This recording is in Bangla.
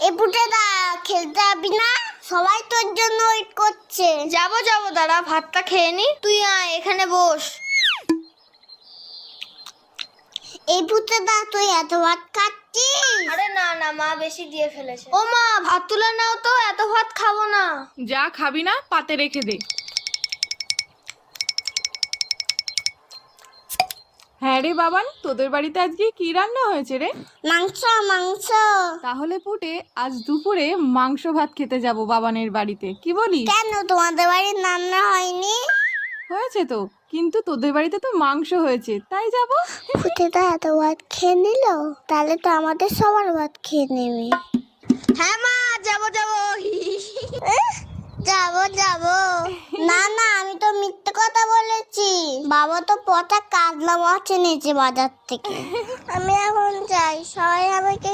এ পুটে দা খেলতে যাবি না? সবাই তোর জন্য ওয়েট করছে। যাবো দাঁড়া, ভাতটা খেয়ে নি। তুই আয়, এখানে বস। এই পুটে দা তুই এত ভাত খাচ্ছিস? আরে না মা বেশি দিয়ে ফেলেছে। ও মা, ভাত তুলে নাও তো, এত ভাত খাবো না। যা খাবি না পাতে রেখে দে। হ্যাঁ রে বাবান, তোদের বাড়িতে আজকে কি রান্না হয়েছে রে? মাংস মাংস। তাহলে পুটে আজ দুপুরে মাংস ভাত খেতে যাব বাবানের বাড়িতে, কি বলিস? কেন তোমাদের বাড়ির রান্না হয়নি? হয়েছে তো, কিন্তু তোদের বাড়িতে তো মাংস হয়েছে, তাই যাব। পুটে দা এত ভাত খেয়ে নিল, তাহলে তো আমাদের সবার ভাত খেয়ে নেবে। হ্যাঁ মা, যাবো যাবো না না, আমি তো মিথ্যে কথা বলেছি। বাবা তো পচা কাতলা মাছ এনেছে বাজার থেকে। আমি এখন যাই, সবাই আমাকে